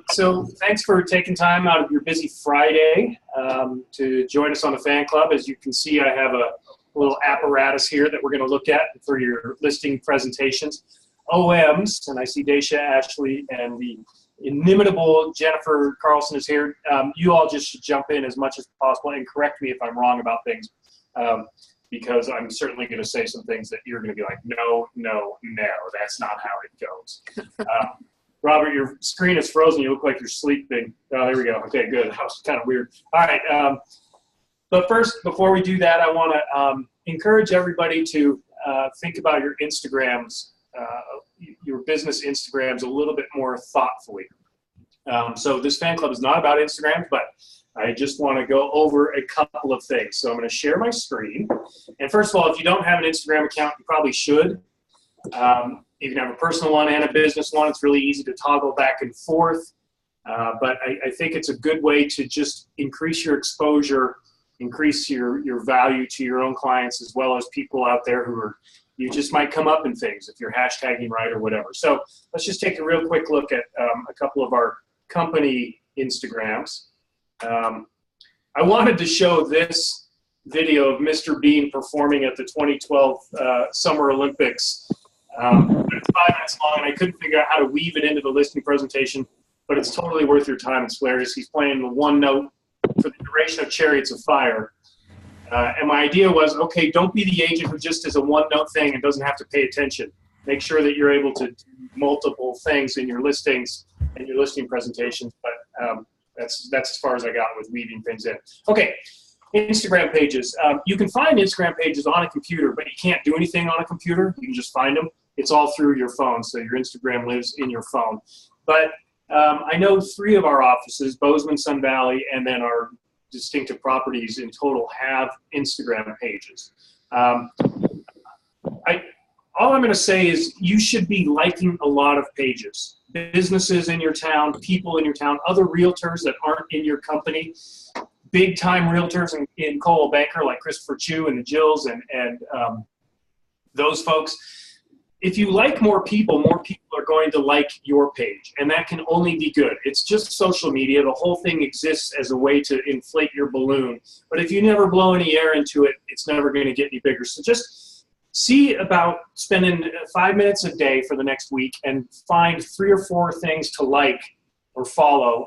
So thanks for taking time out of your busy Friday to join us on the fan club. As you can see, I have a little apparatus here that we're going to look at for your listing presentations. OMs, and I see Daisha, Ashley, and the inimitable Jennifer Carlson is here. You all just should jump in as much as possible and correct me if I'm wrong about things, because I'm certainly going to say some things that you're going to be like, no, that's not how it goes. Robert, your screen is frozen. You look like you're sleeping. Oh, there we go. Okay, good. That was kind of weird. All right. But first, before we do that, I want to encourage everybody to think about your Instagrams, your business Instagrams a little bit more thoughtfully. So this fan club is not about Instagram, but I just want to go over a couple of things. So I'm going to share my screen. And first of all, if you don't have an Instagram account, you probably should. You can have a personal one and a business one. It's really easy to toggle back and forth. But I think it's a good way to just increase your exposure, increase your value to your own clients, as well as people out there who are, you just might come up in things if you're hashtagging right or whatever. So let's just take a real quick look at a couple of our company Instagrams. I wanted to show this video of Mr. Bean performing at the 2012 Summer Olympics. It's 5 minutes long, and I couldn't figure out how to weave it into the listing presentation, but it's totally worth your time. It's hilarious. He's playing the one note for the duration of Chariots of Fire. And my idea was, okay, don't be the agent who just does a one-note thing and doesn't have to pay attention. Make sure that you're able to do multiple things in your listings and your listing presentations, but that's as far as I got with weaving things in. Okay, Instagram pages. You can find Instagram pages on a computer, but you can't do anything on a computer. You can just find them. It's all through your phone, so your Instagram lives in your phone. But I know 3 of our offices, Bozeman, Sun Valley, and then our distinctive properties in total have Instagram pages. All I'm going to say is you should be liking a lot of pages. Businesses in your town, people in your town, other realtors that aren't in your company, big-time realtors in Coldwell Banker like Christopher Chu and the Jills and those folks. If you like more people are going to like your page, and that can only be good. It's just social media. The whole thing exists as a way to inflate your balloon. But if you never blow any air into it, it's never going to get any bigger. So just see about spending 5 minutes a day for the next week and find 3 or 4 things to like or follow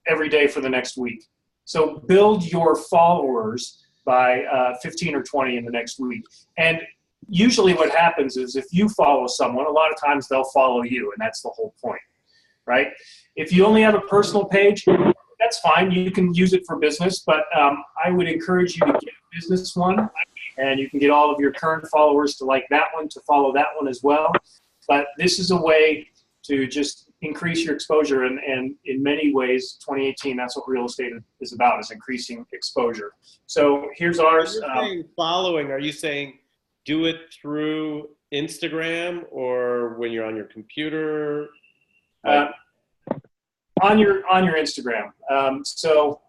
every day for the next week. So build your followers by 15 or 20 in the next week. And usually what happens is if you follow someone, a lot of times they'll follow you, and that's the whole point, right? If you only have a personal page, that's fine. You can use it for business, but I would encourage you to get a business one, and you can get all of your current followers to like that one, to follow that one as well. But this is a way to just increase your exposure, and in many ways, 2018, that's what real estate is about, is increasing exposure. So here's ours. When you're saying following, are you saying do it through Instagram or when you're on your computer? On your Instagram. So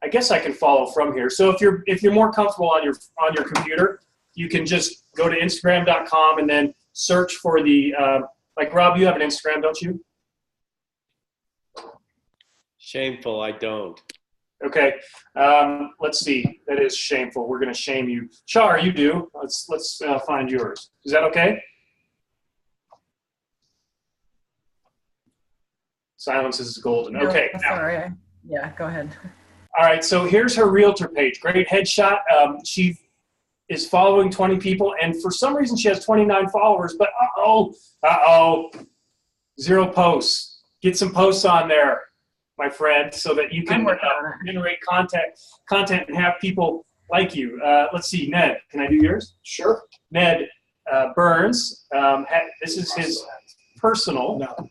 I guess I can follow from here. So if you're more comfortable on your computer, you can just go to Instagram.com and then search for the like Rob, you have an Instagram, don't you? Shameful, I don't. Okay, let's see. That is shameful. We're going to shame you. Char, you do. Let's find yours. Is that okay? Silence is golden. Okay. No, sorry. Yeah, go ahead. All right, so here's her realtor page. Great headshot. She is following 20 people, and for some reason she has 29 followers, but uh-oh, 0 posts. Get some posts on there, my friend, so that you can generate content and have people like you. Let's see, Ned, can I do yours? Sure. Ned Burns, this is his personal. No.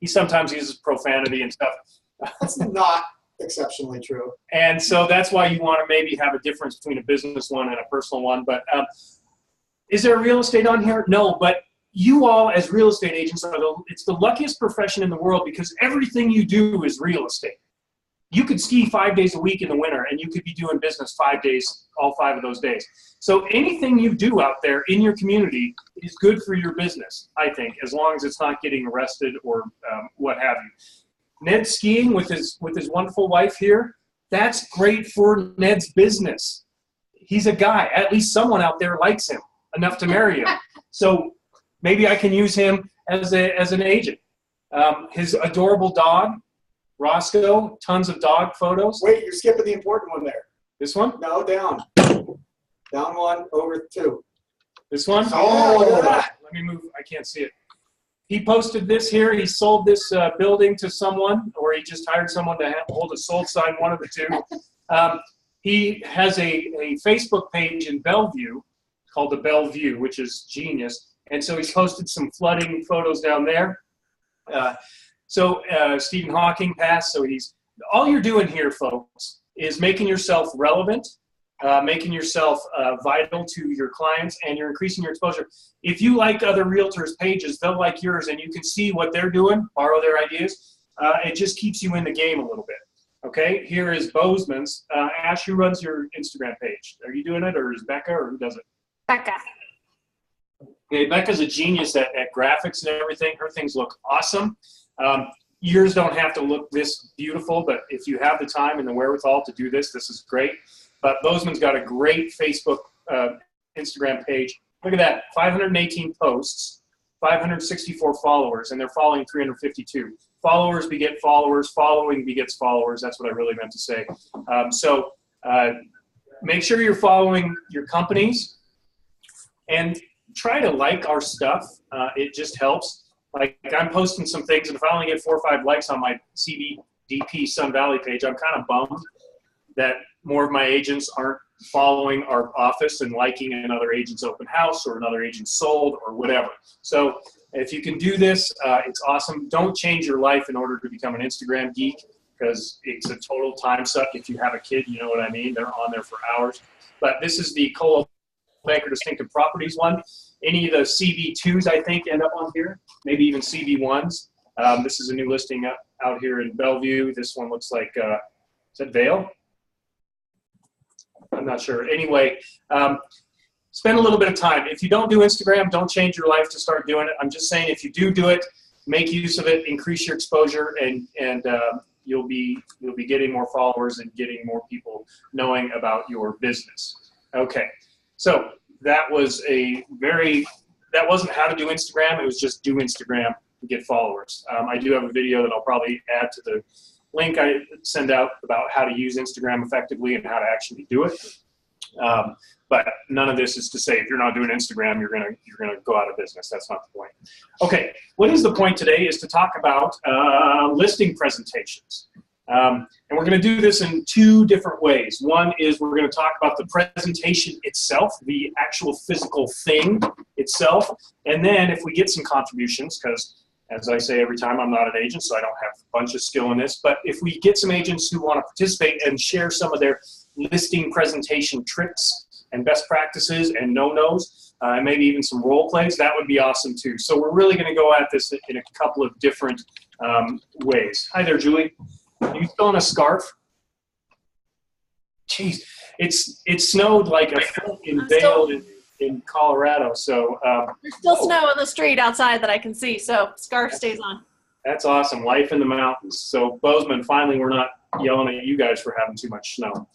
He sometimes uses profanity and stuff. That's not exceptionally true. And so that's why you want to maybe have a difference between a business one and a personal one. But is there real estate on here? No, but you all as real estate agents it's the luckiest profession in the world because everything you do is real estate. You could ski 5 days a week in the winter, and you could be doing business 5 days, all 5 of those days. So anything you do out there in your community is good for your business, I think, as long as it's not getting arrested or what have you. Ned's skiing with his wonderful wife here. That's great for Ned's business. He's a guy. At least someone out there likes him enough to marry him. So maybe I can use him as an agent. His adorable dog, Roscoe, tons of dog photos. Wait, you're skipping the important one there. This one? No, down. Down one, over 2. This one? Oh, look at that. Let me move. I can't see it. He posted this here. He sold this building to someone, or he just hired someone to hold a sold sign, one of the two. He has a Facebook page in Bellevue called the Bellevue, which is genius. And so he's posted some flooding photos down there. So Stephen Hawking passed. So all you're doing here, folks, is making yourself relevant, making yourself vital to your clients, and you're increasing your exposure. If you like other realtors' pages, they'll like yours, and you can see what they're doing, borrow their ideas. It just keeps you in the game a little bit. Okay, here is Bozeman's. Ash, who runs your Instagram page? Are you doing it, or is Becca, or who does it? Becca. Okay, Becca's a genius at graphics and everything. Her things look awesome. Yours don't have to look this beautiful, but if you have the time and the wherewithal to do this, this is great. But Bozeman's got a great Facebook, Instagram page. Look at that, 518 posts, 564 followers, and they're following 352. Followers beget followers, following begets followers. That's what I really meant to say. So make sure you're following your companies and try to like our stuff. It just helps. Like, I'm posting some things, and if I only get 4 or 5 likes on my CBDP Sun Valley page, I'm kind of bummed that more of my agents aren't following our office and liking another agent's open house or another agent sold or whatever. So if you can do this, it's awesome. Don't change your life in order to become an Instagram geek, because it's a total time suck. If you have a kid, you know what I mean. They're on there for hours. But this is the Coldwell Banker Distinctive Properties one. Any of the CV2s, I think, end up on here, maybe even CV1s. This is a new listing out here in Bellevue. This one looks like, is that Vail? I'm not sure. Anyway, spend a little bit of time. If you don't do Instagram, don't change your life to start doing it. I'm just saying, if you do it, make use of it, increase your exposure, and you'll be getting more followers and getting more people knowing about your business. Okay, so that wasn't how to do Instagram. It was just do Instagram and get followers. I do have a video that I'll probably add to the link I send out about how to use Instagram effectively and how to actually do it. But none of this is to say if you're not doing Instagram, you're gonna go out of business. That's not the point. Okay, what is the point today is to talk about listing presentations. And we're going to do this in 2 different ways. One is we're going to talk about the presentation itself, the actual physical thing itself. And then if we get some contributions, because as I say every time, I'm not an agent, so I don't have a bunch of skill in this. But if we get some agents who want to participate and share some of their listing presentation tricks and best practices and no-nos, and maybe even some role plays, that would be awesome too. So we're really going to go at this in a couple of different ways. Hi there, Julie. Are you still in a scarf? Jeez, it snowed like a foot in Vail in Colorado. So there's still snow on the street outside that I can see, so scarf stays on. That's awesome. Life in the mountains. So Bozeman, finally, we're not yelling at you guys for having too much snow.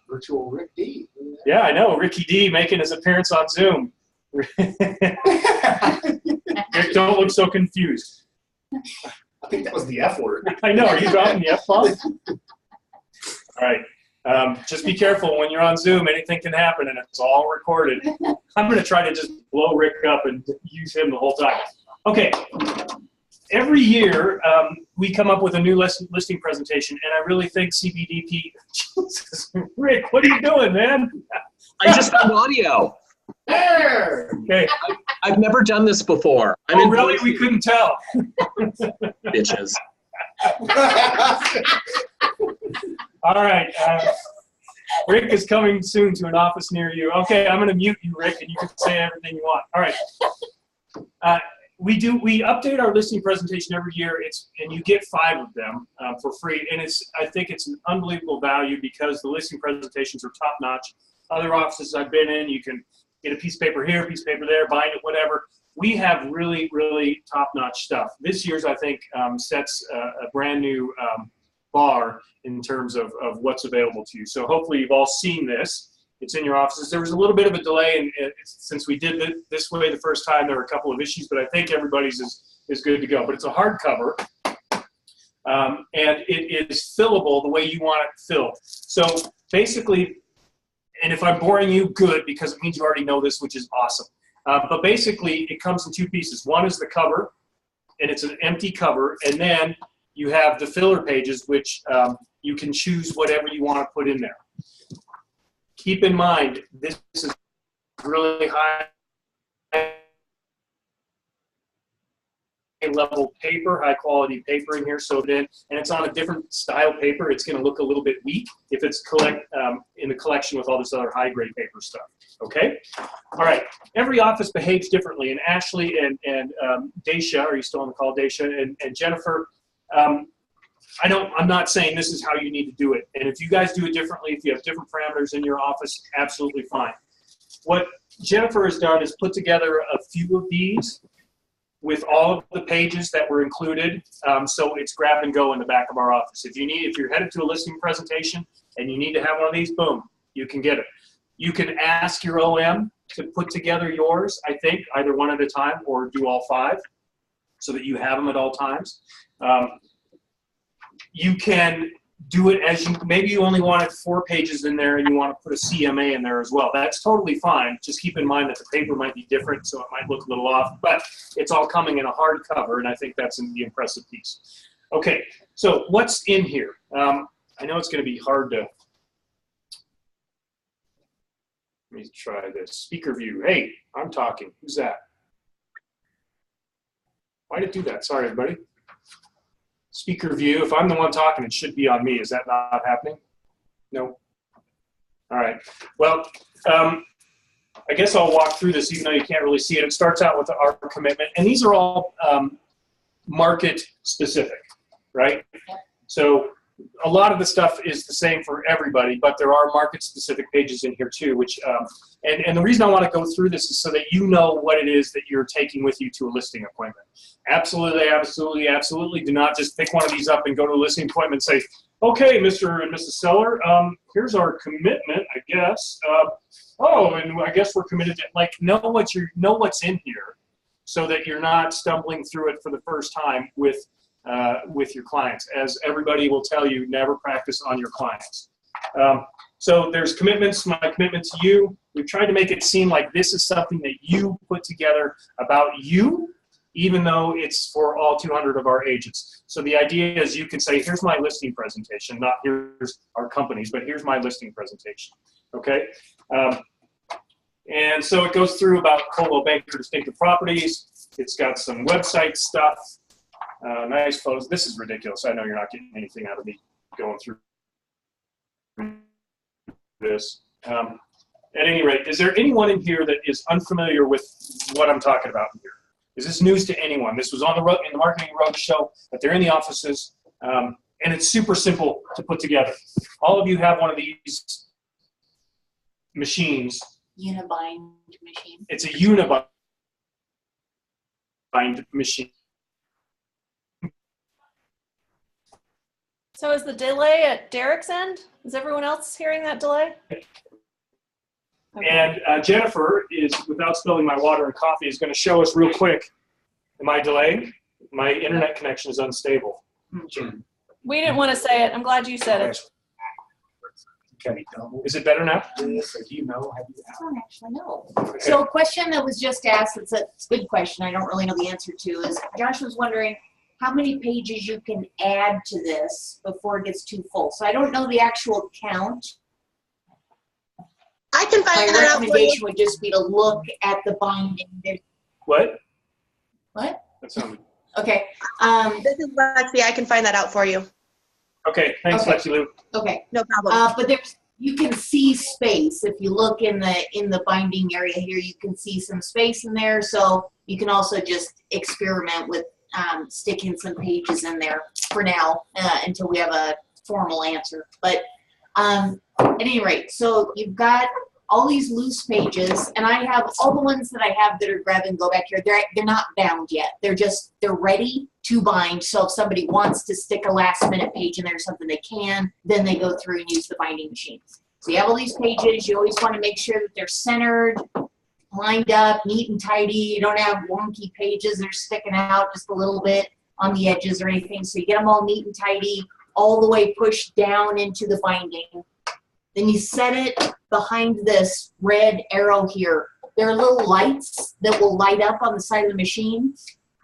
Virtual Rick D. Yeah, I know. Ricky D making his appearance on Zoom. Rick, don't look so confused. I think that was the F word. I know. Are you dropping the F-bomb? All right. Just be careful when you're on Zoom. Anything can happen, and it's all recorded. I'm going to try to just blow Rick up and use him the whole time. Okay. Every year, we come up with a new listing presentation, and I really think CBDP. Jesus, Rick, what are you doing, man? I just found audio. There. Okay. I've never done this before. Oh, really? We couldn't tell. Bitches. All right. Rick is coming soon to an office near you. Okay, I'm going to mute you, Rick, and you can say everything you want. All right. We update our listing presentation every year. And you get 5 of them for free. And I think it's an unbelievable value because the listing presentations are top notch. Other offices I've been in, you can get a piece of paper here, a piece of paper there, bind it, whatever. We have really, really top notch stuff. This year's, I think, sets a brand new bar in terms of what's available to you. So hopefully you've all seen this. It's in your offices. There was a little bit of a delay, and since we did it this way the first time, there were a couple of issues, but I think everybody's is good to go. But it's a hardcover, and it is fillable the way you want it filled. So basically, and if I'm boring you, good, because it means you already know this, which is awesome. But basically, it comes in 2 pieces. One is the cover, and it's an empty cover, and then you have the filler pages, which you can choose whatever you want to put in there. Keep in mind, this is really high level paper, high quality paper in here, sewed in, and it's on a different style paper. It's going to look a little bit weak if it's in the collection with all this other high grade paper stuff. Okay? All right. Every office behaves differently, and Ashley and Dacia, are you still on the call, Dacia, and Jennifer, I'm not saying this is how you need to do it. And if you guys do it differently, if you have different parameters in your office, absolutely fine. What Jennifer has done is put together a few of these with all of the pages that were included. So it's grab and go in the back of our office. If you're headed to a listing presentation and you need to have one of these, boom, you can get it. You can ask your OM to put together yours, I think, either one at a time or do all 5 so that you have them at all times. You can do it as maybe you only wanted 4 pages in there and you want to put a CMA in there as well. That's totally fine. Just keep in mind that the paper might be different, so it might look a little off, but it's all coming in a hardcover, and I think that's the impressive piece. Okay, so what's in here? I know it's going to be hard to, let me try this. Speaker view. Hey, I'm talking. Who's that? Why did it do that? Sorry, everybody. Speaker view. If I'm the one talking, it should be on me. Is that not happening? No. All right. Well, I guess I'll walk through this even though you can't really see it. It starts out with our commitment. And these are all market specific, right? So a lot of the stuff is the same for everybody, but there are market specific pages in here too, which, and the reason I want to go through this is so that you know what it is that you're taking with you to a listing appointment. Absolutely, absolutely, absolutely. Do not just pick one of these up and go to a listing appointment and say, okay, Mr. and Mrs. Seller, here's our commitment, I guess. Oh, and I guess we're committed to, like, know what's in here so that you're not stumbling through it for the first time with your clients. As everybody will tell you, never practice on your clients. So there's commitments, my commitment to you. We've tried to make it seem like this is something that you put together about you, even though it's for all 200 of our agents. So the idea is you can say, here's my listing presentation, not here's our company's, but here's my listing presentation, okay? And so it goes through about Coldwell Banker distinctive properties. It's got some website stuff, nice photos. This is ridiculous. I know you're not getting anything out of me going through this. At any rate, is there anyone in here that is unfamiliar with what I'm talking about here? Is this news to anyone? This was on in the Marketing Roadshow, but they're in the offices, and it's super simple to put together. All of you have one of these machines. Unibind machine. It's a Unibind machine. So is the delay at Derek's end? Is everyone else hearing that delay? Okay. And Jennifer is, without spilling my water and coffee, is going to show us real quick. Am I delaying? My internet connection is unstable. We didn't want to say it. I'm glad you said it. Is it better now? This, or do you know? I don't actually know. So a question that was just asked, it's a good question, I don't really know the answer to, is Josh was wondering how many pages you can add to this before it gets too full. So I don't know the actual count. I can find My that out for recommendation you. would just be to look at the binding. What? What? That sounded. Okay. This is Lexi. I can find that out for you. Okay, thanks, Okay. Lexi Lou. Okay. No problem. But you can see space. If you look in the binding area here, you can see some space in there. So You can also just experiment with sticking some pages in there for now until we have a formal answer. But at any rate, so you've got all these loose pages, and I have all the ones that I have that are grab and go back here. They're not bound yet. They're ready to bind. So if somebody wants to stick a last minute page in there or something, they can. Then they go through and use the binding machine. So you have all these pages. You always want to make sure that they're centered, lined up, neat and tidy. You don't have wonky pages that are sticking out just a little bit on the edges or anything. So you get them all neat and tidy, all the way pushed down into the binding. Then you set it behind this red arrow here. There are little lights that will light up on the side of the machine,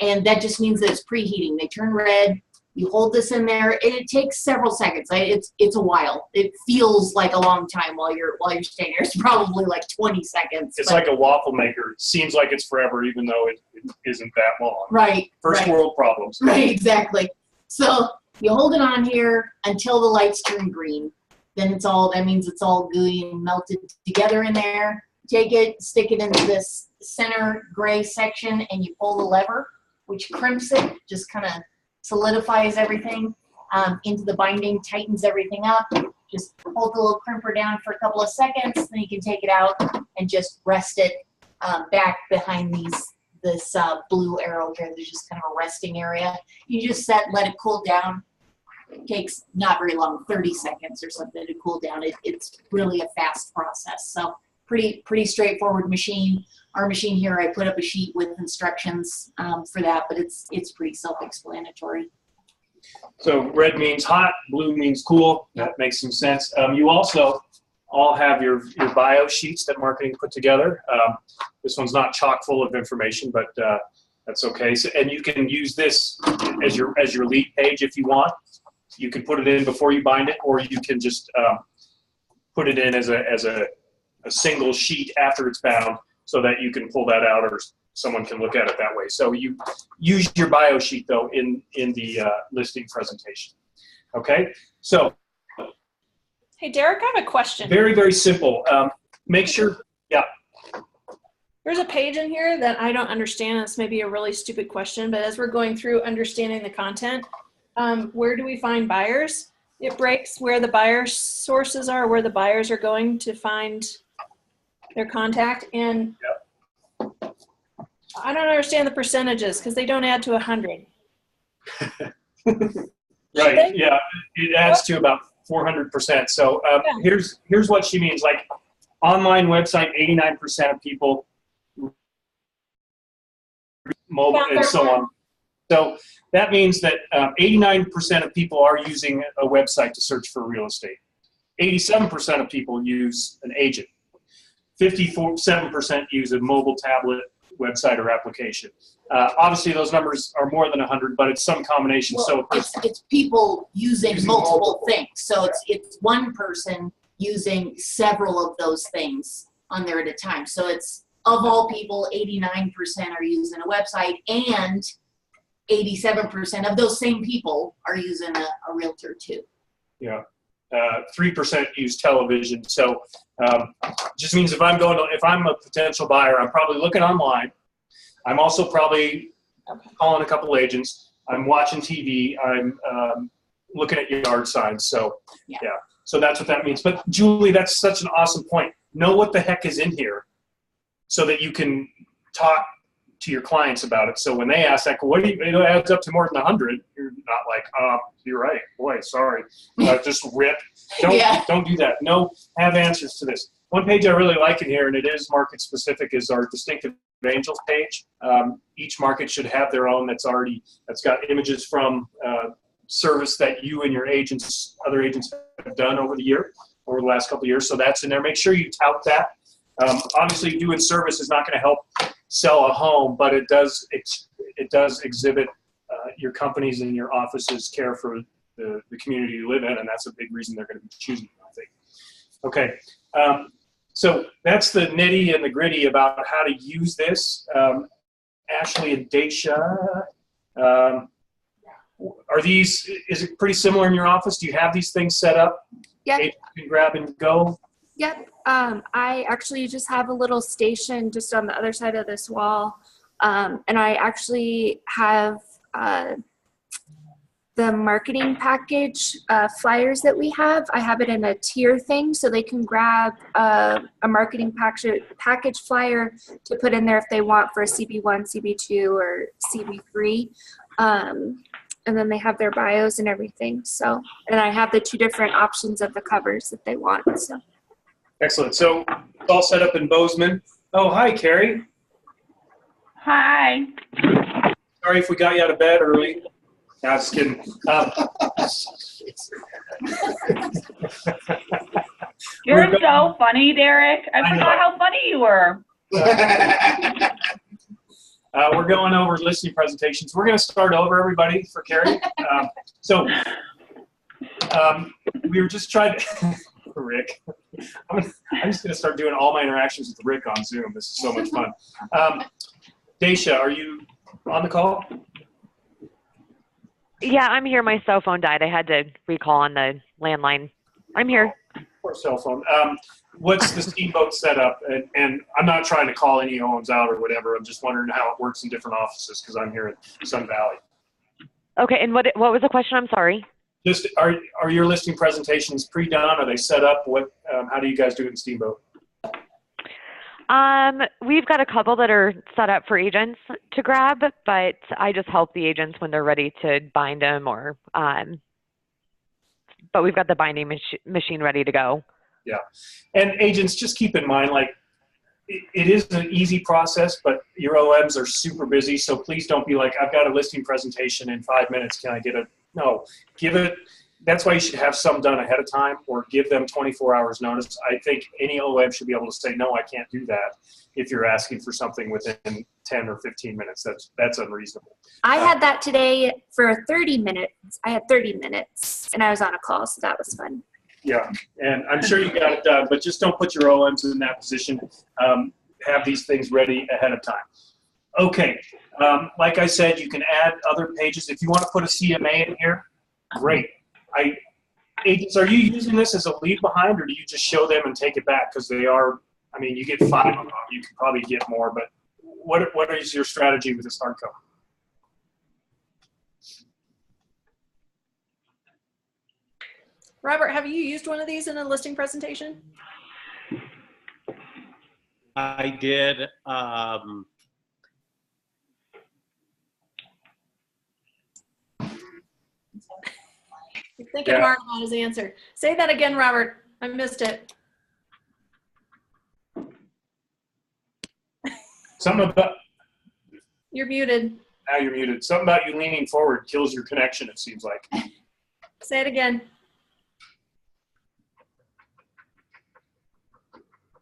and that just means that it's preheating. They turn red. You hold this in there, and it takes several seconds. It's a while. It feels like a long time while you're staying there. It's probably like 20 seconds. It's like a waffle maker. It seems like it's forever, even though it isn't that long. Right. First world problems. Right, exactly. So you hold it on here until the lights turn green. Then that means it's all gooey and melted together in there. Take it, stick it into this center gray section, and you pull the lever, which crimps it, just kind of solidifies everything into the binding, tightens everything up. Just hold the little crimper down for a couple of seconds, then you can take it out and just rest it back behind this blue arrow here. There's just kind of a resting area. You just let it cool down. It takes not very long, 30 seconds or something to cool down. It's really a fast process. So pretty straightforward machine. Our machine here, I put up a sheet with instructions for that, but it's pretty self-explanatory. So red means hot, blue means cool. That makes some sense. You also all have your bio sheets that marketing put together. This one's not chock full of information, but that's okay. So, and you can use this as your lead page if you want. You can put it in before you bind it, or you can just put it in as a single sheet after it's bound, so that you can pull that out or someone can look at it that way. So you use your bio sheet though in the listing presentation. Okay, so Hey, Derek, I have a question. very, very simple. Make sure, yeah. There's a page in here that I don't understand. This may be a really stupid question, but as we're going through understanding the content, where do we find buyers? It breaks where the buyer sources are, where the buyers are going to find their contact. And I don't understand the percentages because they don't add to 100. Right, yeah, it adds to about 400%. So here's what she means. Like online website, 89% of people, mobile and so on. So that means that 89% of people are using a website to search for real estate. 87% of people use an agent. 57% use a mobile tablet website or application. Obviously, those numbers are more than 100, but it's some combination. Well, So it's people using multiple things. So Right. it's one person using several of those things on there at a time. So it's of all people, 89% are using a website, and 87% of those same people are using a realtor too. yeah, 3% use television. So just means if I'm a potential buyer, I'm probably looking online. I'm also probably calling a couple agents. I'm watching TV. I'm looking at yard signs. So yeah, so that's what that means. But Julie, that's such an awesome point. Know what the heck is in here, so that you can talk to your clients about it. So when they ask that, what do you, it adds up to more than 100, you're not like, you're right, boy, sorry, just rip. Don't do that. No, have answers to this. One page I really like in here, and it is market specific, is our distinctive angels page. Each market should have their own that's got images from service that you and your other agents have done over the last couple of years. So that's in there. Make sure you tout that. Obviously, doing service is not going to help sell a home, but it does exhibit your companies and your offices care for the community you live in, and that's a big reason they're going to be choosing you, I think. Okay, so that's the nitty and the gritty about how to use this. Ashley and Daisha, is it pretty similar in your office? Do you have these things set up? Yep. You can grab and go? Yep. I actually just have a little station just on the other side of this wall And I actually have the marketing package flyers that we have. I have it in a tier thing, so they can grab a marketing package flyer to put in there if they want for a CB1, CB2, or CB3. And then they have their bios and everything. So, and I have the 2 different options of the covers that they want. So. Excellent. So it's all set up in Bozeman. Oh, hi, Carrie. Hi. Sorry if we got you out of bed early. No, just kidding. You're so funny, Derek. I forgot how funny you were. We're going over listing presentations. We're going to start over, everybody, for Carrie. We were just trying to, Rick. I'm just going to start doing all my interactions with Rick on Zoom. This is so much fun. Daisha, are you on the call? Yeah, I'm here. My cell phone died. I had to recall on the landline. I'm here. Poor cell phone. What's the Steamboat setup? And I'm not trying to call any OMs out or whatever. I'm just wondering how it works in different offices because I'm here in Sun Valley. Okay, and what was the question? I'm sorry. Just are your listing presentations pre-done? Are they set up? How do you guys do it in Steamboat? We've got a couple that are set up for agents to grab, but I just help the agents when they're ready to bind them or, but we've got the binding machine ready to go. Yeah. And agents, just keep in mind, like, it is an easy process, but your OMs are super busy. So please don't be like, I've got a listing presentation in 5 minutes. Can I get a, no, give it. That's why you should have some done ahead of time or give them 24 hours notice. I think any OM should be able to say, no, I can't do that if you're asking for something within 10 or 15 minutes. That's unreasonable. I had that today for 30 minutes. I had 30 minutes and I was on a call, so that was fun. Yeah, and I'm sure you got it done, but just don't put your OMs in that position. Have these things ready ahead of time. Okay, like I said, you can add other pages. If you want to put a CMA in here, great. Agents, are you using this as a leave behind, or do you just show them and take it back? Because they are, I mean, you get 5 of them. You can probably get more, but what is your strategy with this hardcover? Robert, have you used one of these in a listing presentation? I did. You're thinking hard about his answer. Say that again, Robert. I missed it. Something about. You're muted. Now you're muted. Something about you leaning forward kills your connection, it seems like. Say it again.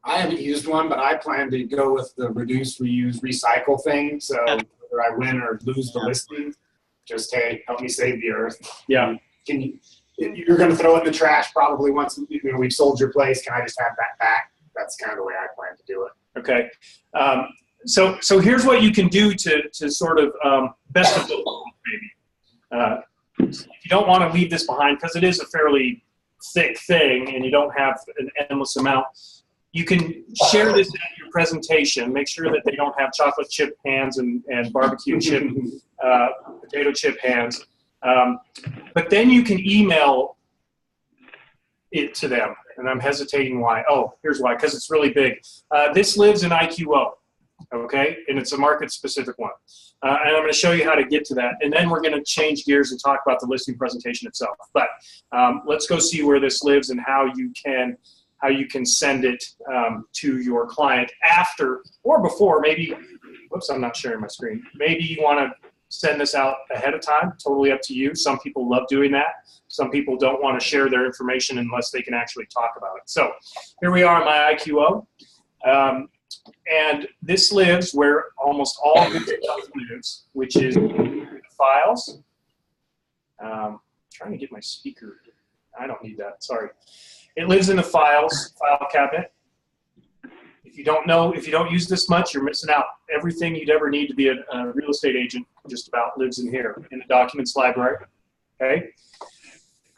I haven't used one, but I plan to go with the reduce, reuse, recycle thing. So whether I win or lose the listing, just, hey, help me save the earth. Yeah. You're going to throw it in the trash probably once we've sold your place. Can I just have that back? That's kind of the way I plan to do it. Okay. So here's what you can do to sort of best of both worlds, maybe. If you don't want to leave this behind, because it is a fairly thick thing and you don't have an endless amount, you can share this at your presentation. Make sure that they don't have chocolate chip hands and barbecue chip, potato chip hands. But then you can email it to them. And I'm hesitating why. Oh, here's why, because it's really big. This lives in IQO, okay? And it's a market-specific one. And I'm going to show you how to get to that. And then we're going to change gears and talk about the listing presentation itself. But let's go see where this lives and how you can send it to your client after or before. Maybe, whoops, I'm not sharing my screen. Maybe you want to send this out ahead of time, totally up to you. Some people love doing that. Some people don't want to share their information unless they can actually talk about it. So here we are in my IQO. And this lives where almost all good stuff lives, which is files. Trying to get my speaker. I don't need that, sorry. It lives in the files, file cabinet. If you don't use this much, you're missing out. Everything you'd ever need to be a real estate agent just about lives in here, in the documents library, okay?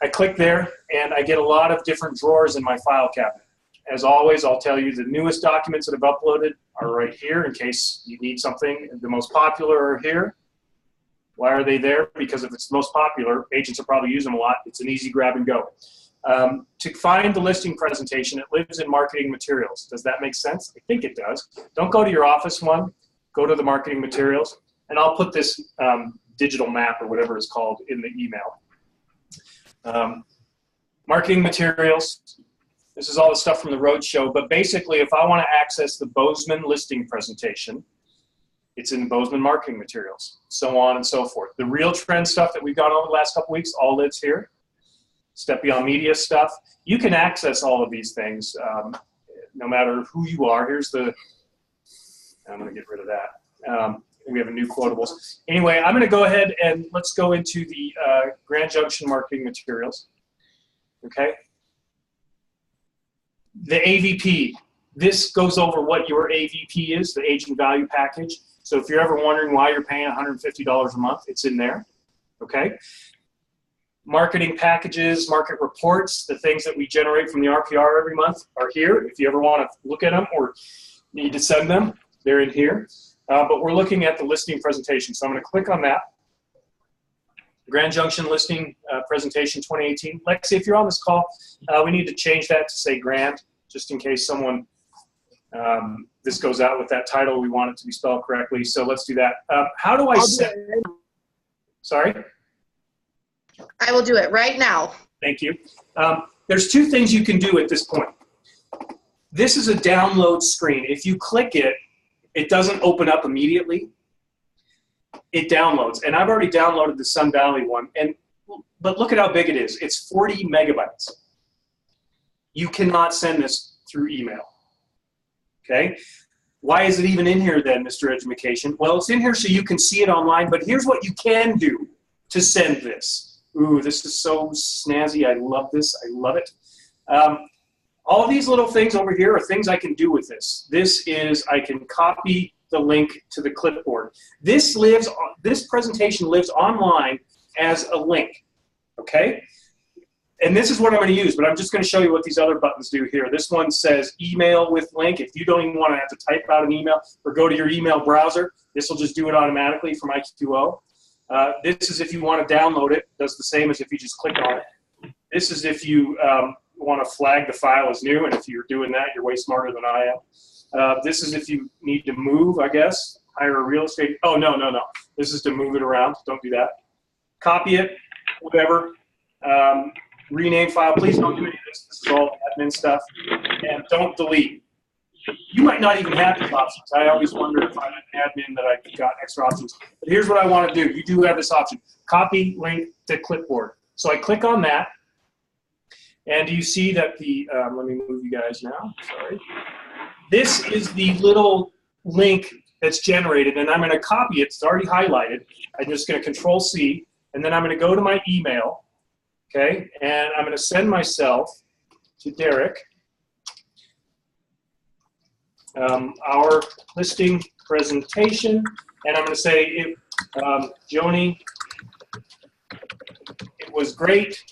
I click there, and I get a lot of different drawers in my file cabinet. as always, I'll tell you the newest documents that I've uploaded are right here in case you need something. The most popular are here. Why are they there? Because if it's the most popular, agents will probably use them a lot. It's an easy grab and go. To find the listing presentation, it lives in marketing materials. Does that make sense? I think it does. Don't go to your office one. Go to the marketing materials. And I'll put this digital map or whatever it's called in the email. Marketing materials. This is all the stuff from the roadshow. But basically, if I want to access the Bozeman listing presentation, it's in the Bozeman marketing materials, so on and so forth. The real trend stuff that we've got over the last couple weeks all lives here. Step Beyond Media stuff. You can access all of these things no matter who you are. Here's the, I'm going to get rid of that. We have a new quotables. Anyway, I'm going to go ahead and let's go into the Grand Junction marketing materials. Okay. The AVP. This goes over what your AVP is, the agent value package. So if you're ever wondering why you're paying $150 a month, it's in there. Okay. Marketing packages, market reports, the things that we generate from the RPR every month are here. If you ever want to look at them or need to send them, they're in here. But we're looking at the listing presentation. So I'm going to click on that. Grand Junction listing presentation 2018. Lexi, if you're on this call, we need to change that to say Grand, just in case someone, this goes out with that title. We want it to be spelled correctly. So let's do that. How do I set? Sorry? I will do it right now. Thank you. There's two things you can do at this point. This is a download screen. If you click it, it doesn't open up immediately. It downloads. And I've already downloaded the Sun Valley one. But look at how big it is. It's 40 megabytes. You cannot send this through email. Okay? Why is it even in here then, Mr. Education? Well, it's in here so you can see it online, but here's what you can do to send this. Ooh, this is so snazzy. I love this. I love it. All of these little things over here are things I can do with this. This is, I can copy the link to the clipboard. This presentation lives online as a link, okay? And this is what I'm going to use, but I'm just going to show you what these other buttons do here. This one says email with link. If you don't even want to have to type out an email or go to your email browser, this will just do it automatically from IQO. This is if you want to download it. It does the same as if you just click on it. This is if you want to flag the file as new, and if you're doing that, you're way smarter than I am. This is if you need to move, I guess, hire a real estate. Oh, no. This is to move it around. Don't do that. Copy it, whatever. Rename file. Please don't do any of this. This is all admin stuff. And don't delete. You might not even have these options. I always wonder if I'm an admin that I got extra options. But here's what I want to do. You do have this option. Copy link to clipboard. So I click on that. And do you see that the, let me move you guys now. Sorry. This is the little link that's generated, and I'm going to copy it. It's already highlighted. I'm just going to Control-C, and then I'm going to go to my email, okay, and I'm going to send myself to Derek our listing presentation, and I'm going to say, Joni, it was great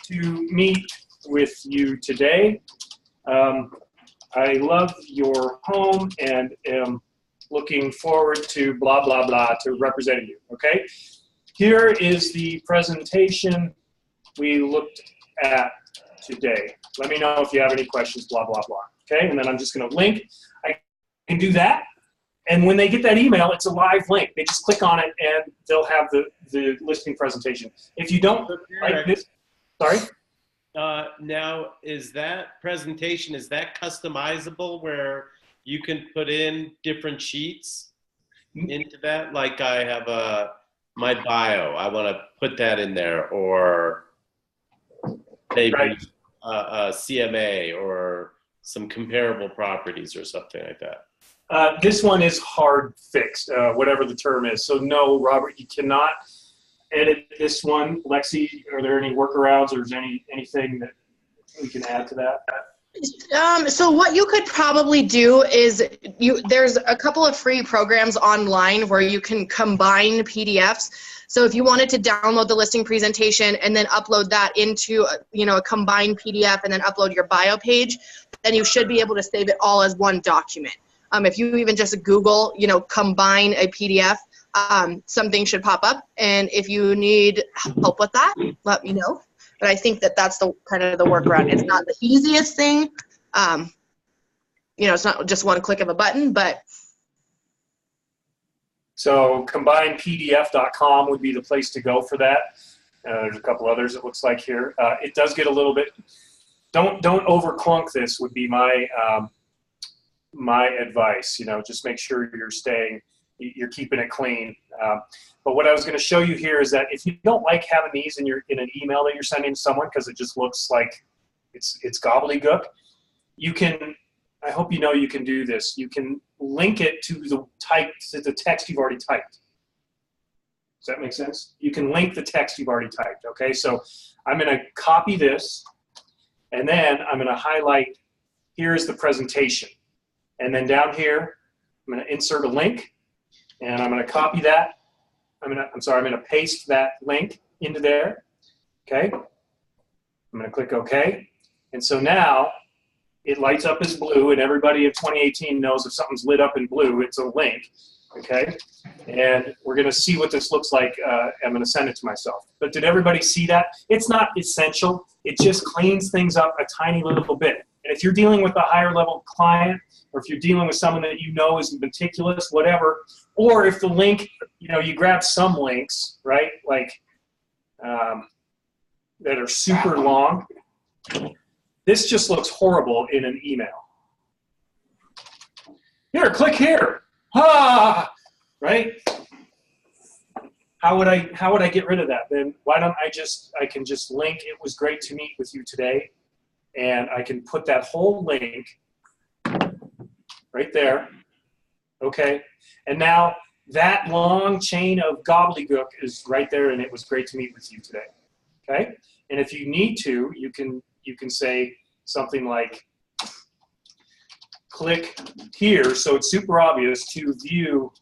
to meet with you today. I love your home and am looking forward to blah, blah, blah to representing you, okay? Here is the presentation we looked at today. Let me know if you have any questions, blah, blah, blah, okay? And then I'm just gonna link. I can do that. And when they get that email, it's a live link. They just click on it and they'll have the listing presentation. If you don't like this, sorry? Now, is that presentation, is that customizable where you can put in different sheets into that? Like I have my bio, I want to put that in there, or maybe a CMA or some comparable properties or something like that. This one is hard fixed, whatever the term is. So no, Robert, you cannot edit this one. Lexi, are there any workarounds or is there anything that we can add to that? So what you could probably do is there's a couple of free programs online where you can combine PDFs. So if you wanted to download the listing presentation and then upload that into a combined PDF and then upload your bio page, then you should be able to save it all as one document. If you even just Google, combine a PDF, something should pop up. And if you need help with that, let me know. But I think that's the kind of the workaround. It's not the easiest thing. It's not just one click of a button, but. So combinedpdf.com would be the place to go for that. There's a couple others it looks like here. It does get a little bit, don't overclunk this would be my my advice. Just make sure you're keeping it clean. But what I was going to show you here is that if you don't like having these in an email that you're sending to someone because it just looks like it's gobbledygook, you can. I hope you can do this. You can link it to the text you've already typed. Does that make sense? You can link the text you've already typed. Okay, so I'm going to copy this, and then I'm going to highlight. Here's the presentation, and then down here I'm going to insert a link, and I'm going to copy that. I'm going to paste that link into there. Okay, I'm going to click OK, and so now it lights up as blue, and everybody in 2018 knows if something's lit up in blue, it's a link. Okay, and we're going to see what this looks like. I'm going to send it to myself. But did everybody see that? It's not essential. It just cleans things up a tiny little bit. And if you're dealing with a higher level client, or if you're dealing with someone that is meticulous, whatever, or if the link, you grab some links, right, like that are super long. This just looks horrible in an email. Here, click here. Right? How would I get rid of that? Then why don't I can just link, it was great to meet with you today, and I can put that whole link right there. Okay, and now that long chain of gobbledygook is right there, and it was great to meet with you today. Okay, and if you need to, you can say something like, click here, so it's super obvious to view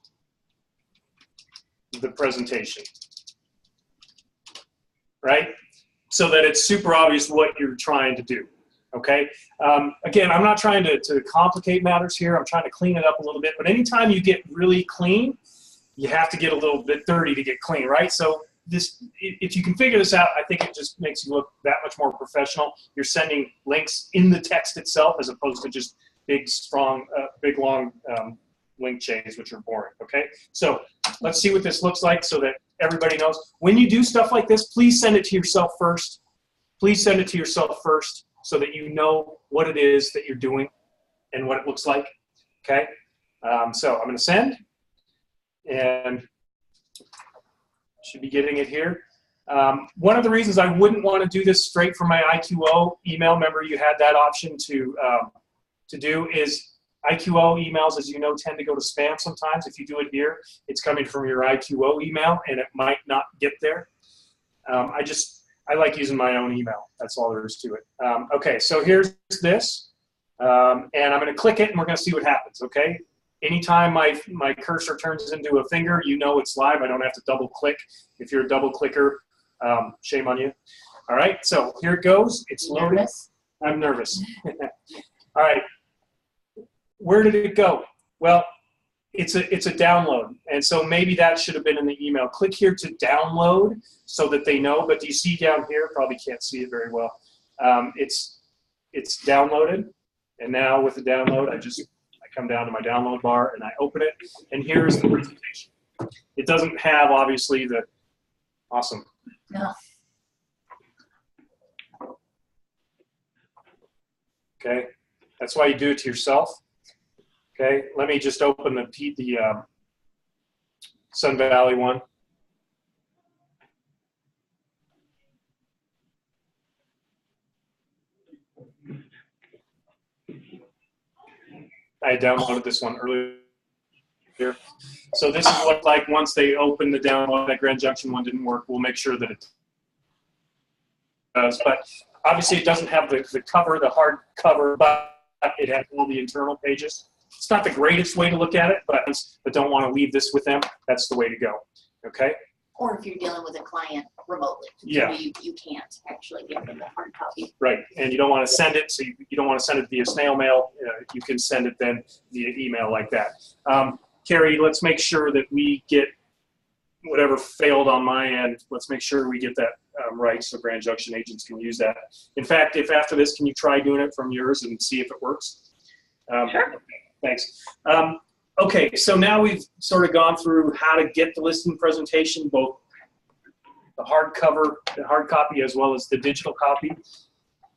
the presentation, right? So that it's super obvious what you're trying to do, okay? Again, I'm not trying to complicate matters here. I'm trying to clean it up a little bit, but anytime you get really clean, you have to get a little bit dirty to get clean, right? So if you can figure this out, I think it just makes you look that much more professional. You're sending links in the text itself as opposed to just big, strong, big, long link chains, which are boring, okay? So let's see what this looks like so that everybody knows. When you do stuff like this, please send it to yourself first. Please send it to yourself first so that you know what it is that you're doing and what it looks like, okay? So I'm going to send, and should be getting it here. One of the reasons I wouldn't want to do this straight from my IQO email, remember you had that option to do, is IQO emails, as you know, tend to go to spam sometimes. If you do it here, it's coming from your IQO email, and it might not get there. I like using my own email. That's all there is to it. Okay, so here's this, and I'm going to click it, and we're going to see what happens, okay? Anytime my cursor turns into a finger, you know it's live. I don't have to double click. If you're a double clicker, shame on you. All right, so here it goes. It's loading. Nervous? I'm nervous. All right, where did it go? Well, it's a download, and so maybe that should have been in the email. Click here to download so that they know. But do you see down here? Probably can't see it very well. It's downloaded, and now with the download, I come down to my download bar and I open it, and here's the presentation. It doesn't have, obviously, the awesome. No. Okay, that's why you do it to yourself. Okay, let me just open the Sun Valley one. I downloaded this one earlier. So this is what, like, once they open the download, that Grand Junction one didn't work. We'll make sure that it does. But Obviously, it doesn't have the cover, the hard cover, but it has all the internal pages. It's not the greatest way to look at it, but don't want to leave this with them. That's the way to go. Okay. Or if you're dealing with a client remotely. Yeah. So you can't actually give them the hard copy. Right, and you don't want to send it, so you don't want to send it via snail mail. You can send it then via email like that. Carrie, let's make sure that we get whatever failed on my end. Let's make sure we get that right so Grand Junction agents can use that. In fact, if after this, can you try doing it from yours and see if it works? Sure. Okay, thanks. Okay, so now we've sort of gone through how to get the listing presentation, both the hard copy, as well as the digital copy.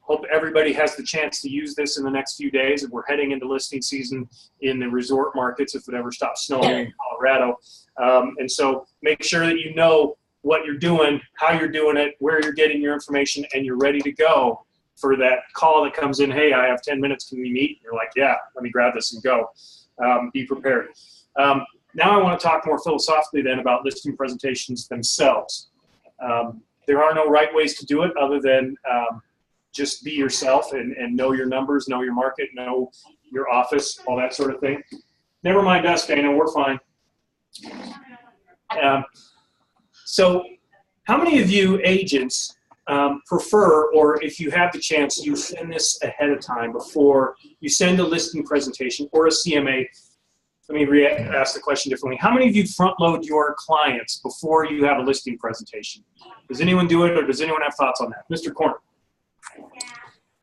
Hope everybody has the chance to use this in the next few days. And we're heading into listing season in the resort markets if it ever stops snowing in Colorado. And so make sure that you know what you're doing, how you're doing it, where you're getting your information, and you're ready to go for that call that comes in. Hey, I have 10 minutes. Can we meet? And you're like, yeah, let me grab this and go. Be prepared. Now I want to talk more philosophically then about listing presentations themselves. There are no right ways to do it other than just be yourself and know your numbers, know your market, know your office, all that sort of thing. Never mind us, Dana, we're fine. So how many of you agents prefer, or if you have the chance, you send this ahead of time before you send a listing presentation or a CMA? Let me ask the question differently. How many of you front load your clients before you have a listing presentation? Does anyone do it, or does anyone have thoughts on that? Mr. Corner.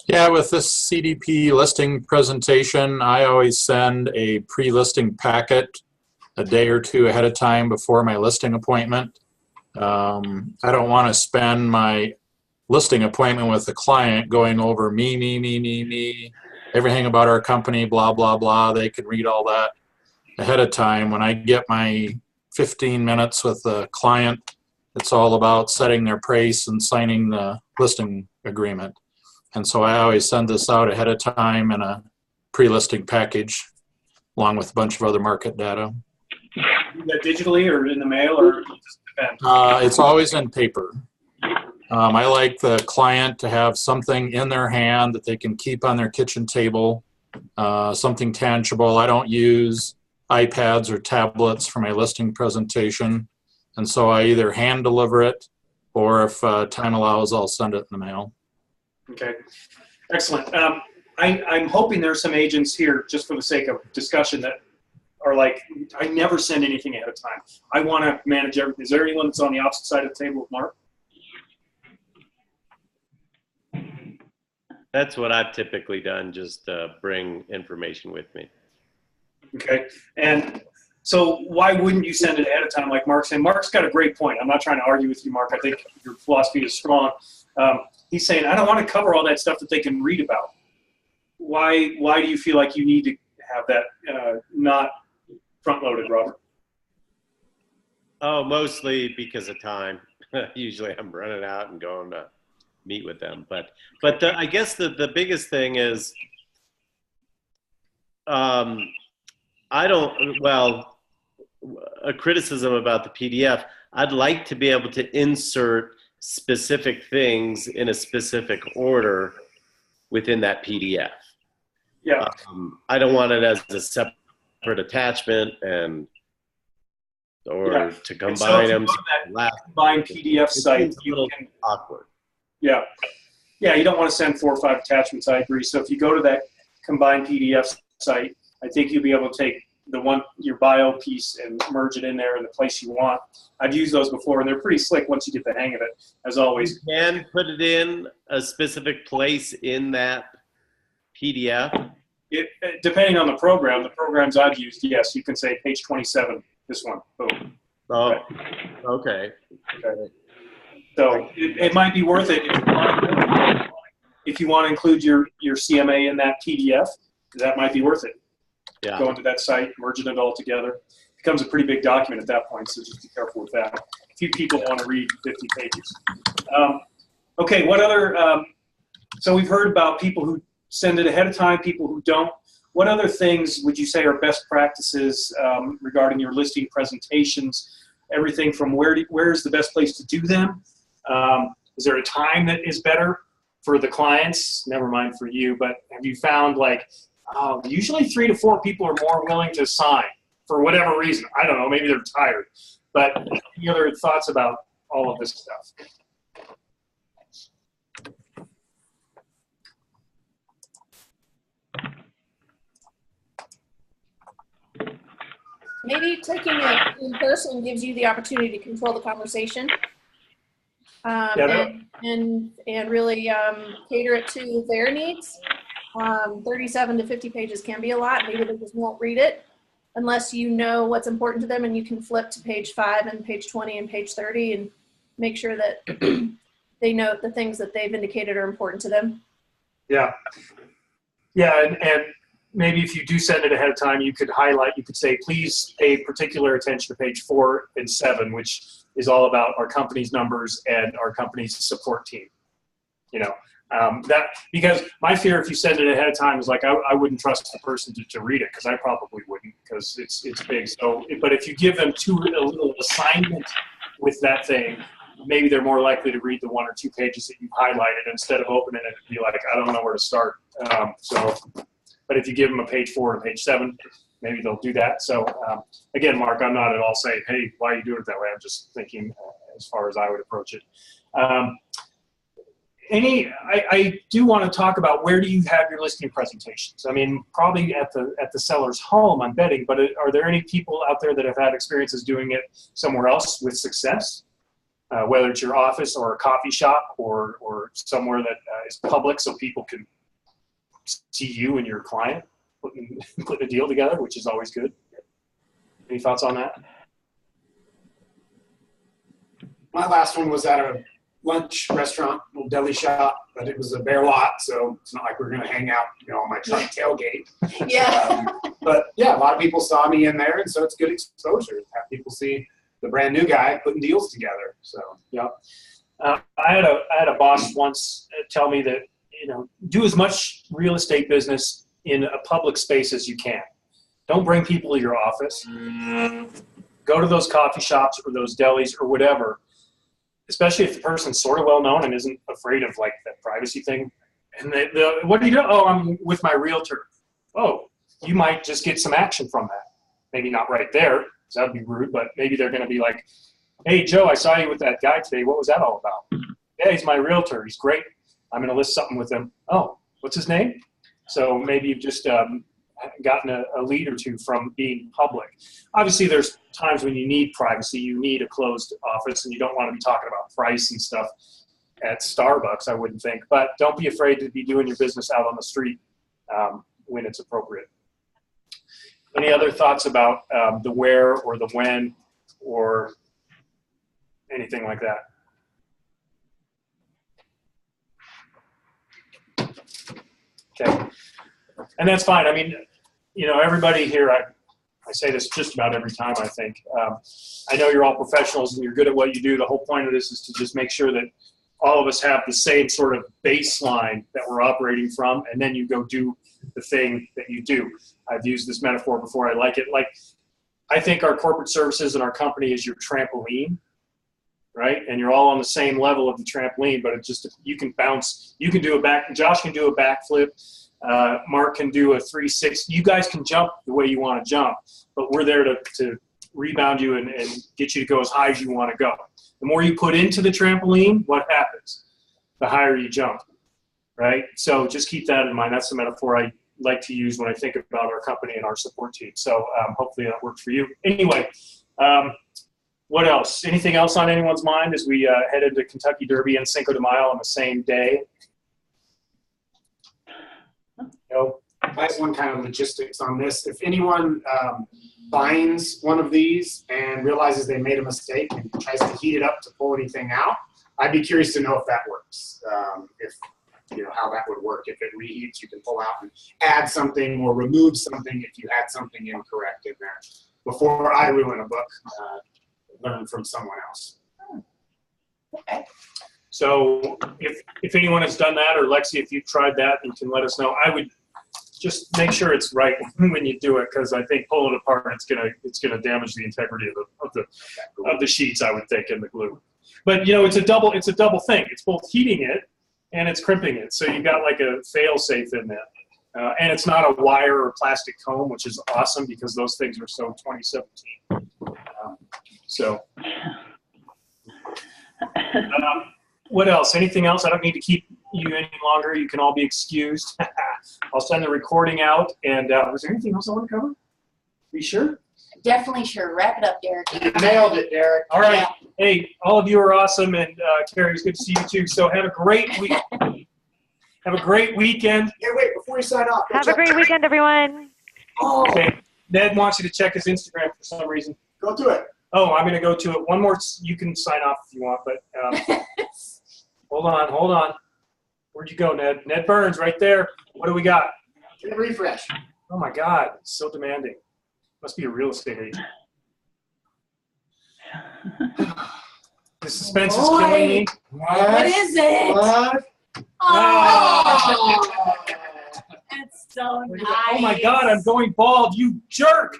Yeah, with this CDP listing presentation, I always send a pre-listing packet a day or two ahead of time before my listing appointment. I don't want to spend my listing appointment with the client going over me, everything about our company, blah, blah, blah. They can read all that ahead of time. When I get my 15 minutes with the client, it's all about setting their price and signing the listing agreement. And so I always send this out ahead of time in a pre-listing package along with a bunch of other market data. Do that digitally or in the mail, or it just depends? It's always in paper. I like the client to have something in their hand that they can keep on their kitchen table, something tangible. I don't use iPads or tablets for my listing presentation. And so I either hand deliver it, or if time allows, I'll send it in the mail. Okay, excellent. I'm hoping there's some agents here, just for the sake of discussion, that are like, I never send anything ahead of time. I want to manage everything. Is there anyone that's on the opposite side of the table with Mark? That's what I've typically done, just bring information with me. Okay, and so why wouldn't you send it ahead of time like Mark's saying? Mark's got a great point. I'm not trying to argue with you, Mark. I think your philosophy is strong. He's saying, I don't want to cover all that stuff that they can read about. Why do you feel like you need to have that not front-loaded, Robert? Oh, mostly because of time. Usually I'm running out and going to meet with them. But I guess the biggest thing is a criticism about the PDF, I'd like to be able to insert specific things in a specific order within that PDF. Yeah. I don't want it as a separate attachment or to combine them. Combined PDF site, you can, awkward. Yeah. Yeah, you don't want to send 4 or 5 attachments, I agree. So if you go to that combined PDF site, I think you'll be able to take your bio piece and merge it in there in the place you want. I've used those before, and they're pretty slick once you get the hang of it, as always. You can put it in a specific place in that PDF? Depending on the programs I've used, yes, you can say page 27, this one, boom. Oh, okay. So it might be worth it if you want to include your CMA in that PDF. That might be worth it. Yeah. Go into that site, merging it all together. It becomes a pretty big document at that point, so just be careful with that. A few people want to read 50 pages. Okay, what other, so we've heard about people who send it ahead of time, people who don't. What other things would you say are best practices regarding your listing presentations? Everything from where's the best place to do them? Is there a time that is better? for the clients, never mind for you, but have you found like, usually 3 to 4 people are more willing to sign for whatever reason? I don't know, maybe they're tired. But any other thoughts about all of this stuff? Maybe taking it in person gives you the opportunity to control the conversation. And really cater it to their needs. 37 to 50 pages can be a lot. Maybe they just won't read it unless you know what's important to them, and you can flip to page 5 and page 20 and page 30 and make sure that they note the things that they've indicated are important to them. Yeah. Yeah, and maybe if you do send it ahead of time, you could highlight, you could say, please pay particular attention to page 4 and 7, which is all about our company's numbers and our company's support team. You know, that, because my fear if you send it ahead of time is like, I wouldn't trust the person to read it, because I probably wouldn't, because it's big. So, but if you give them a little assignment with that thing, maybe they're more likely to read the 1 or 2 pages that you've highlighted instead of opening it and be like, I don't know where to start. But if you give them a page 4 and page 7, maybe they'll do that. So again, Mark, I'm not at all saying, hey, why are you doing it that way? I'm just thinking as far as I would approach it. I do want to talk about, where do you have your listing presentations? I mean, probably at the seller's home, I'm betting, but are there any people out there that have had experiences doing it somewhere else with success? Whether it's your office or a coffee shop or somewhere that is public so people can see you and your client putting a deal together, which is always good. Any thoughts on that? My last one was at a lunch restaurant, little deli shop, but it was a bare lot, so it's not like we're going to hang out, on my truck tailgate. Yeah. But yeah, a lot of people saw me in there, and so it's good exposure. Have people see the brand new guy putting deals together. So yeah, I had a boss once tell me that, do as much real estate business in a public space as you can. Don't bring people to your office. Go to those coffee shops or those delis or whatever, especially if the person's sort of well known and isn't afraid of like that privacy thing. And what do you do? Oh, I'm with my realtor. Oh, you might just get some action from that. Maybe not right there, because that'd be rude, but maybe they're going to be like, hey, Joe, I saw you with that guy today. What was that all about? Yeah, he's my realtor. He's great. I'm going to list something with him. Oh, what's his name? So maybe you've just gotten a lead or two from being public. Obviously, there's times when you need privacy. You need a closed office, and you don't want to be talking about price and stuff at Starbucks, I wouldn't think. But don't be afraid to be doing your business out on the street when it's appropriate. Any other thoughts about the where or the when or anything like that? Okay, and that's fine. I mean, everybody here, I say this just about every time, I think. I know you're all professionals and you're good at what you do. The whole point of this is to just make sure that all of us have the same sort of baseline that we're operating from, and then you go do the thing that you do. I've used this metaphor before. I like it. Like, I think our corporate services and our company is your trampoline, right? And you're all on the same level of the trampoline, but it's just, you can bounce. You can do Josh can do a backflip. Mark can do a 360. You guys can jump the way you want to jump, but we're there to rebound you and get you to go as high as you want to go. The more you put into the trampoline, what happens? The higher you jump, right? So just keep that in mind. That's the metaphor I like to use when I think about our company and our support team. So hopefully that works for you. Anyway, what else? Anything else on anyone's mind as we head into Kentucky Derby and Cinco de Mayo on the same day? No? I have one kind of logistics on this. If anyone finds one of these and realizes they made a mistake and tries to heat it up to pull anything out, I'd be curious to know if that works. How that would work. If it reheats, you can pull out and add something or remove something if you had something incorrect in there. Before I ruin a book, learn from someone else. Okay. So if anyone has done that, or Lexi, if you've tried that, you can let us know. I would just make sure it's right when you do it, because I think pull it apart, it's gonna damage the integrity of the sheets, I would think, and the glue. But it's a double thing. It's both heating it and it's crimping it. So you got like a fail safe in there. And it's not a wire or plastic comb, which is awesome because those things are so 2017. What else? Anything else? I don't need to keep you any longer. You can all be excused. I'll send the recording out. And was there anything else I want to cover? Are you sure? Definitely sure. Wrap it up, Derek. You nailed it, Derek. All right. Hey, all of you are awesome. And Carrie, it was good to see you too. So have a great week. Have a great weekend. Hey, wait, before you sign off. Have a great weekend, everyone. Oh, Okay. Ned wants you to check his Instagram for some reason. go to it. Oh, I'm going to go to it. One more. You can sign off if you want, but hold on. Where'd you go, Ned? Ned Burns, right there. What do we got? Get a refresh. Oh my God, it's so demanding. Must be a real estate agent. The suspense is killing me. What is it? What? Oh, that's so nice. Oh my God, I'm going bald, you jerk!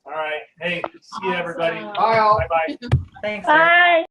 All right, hey, see you everybody. Awesome. Bye all. Bye-bye. Thanks. Derek. Bye.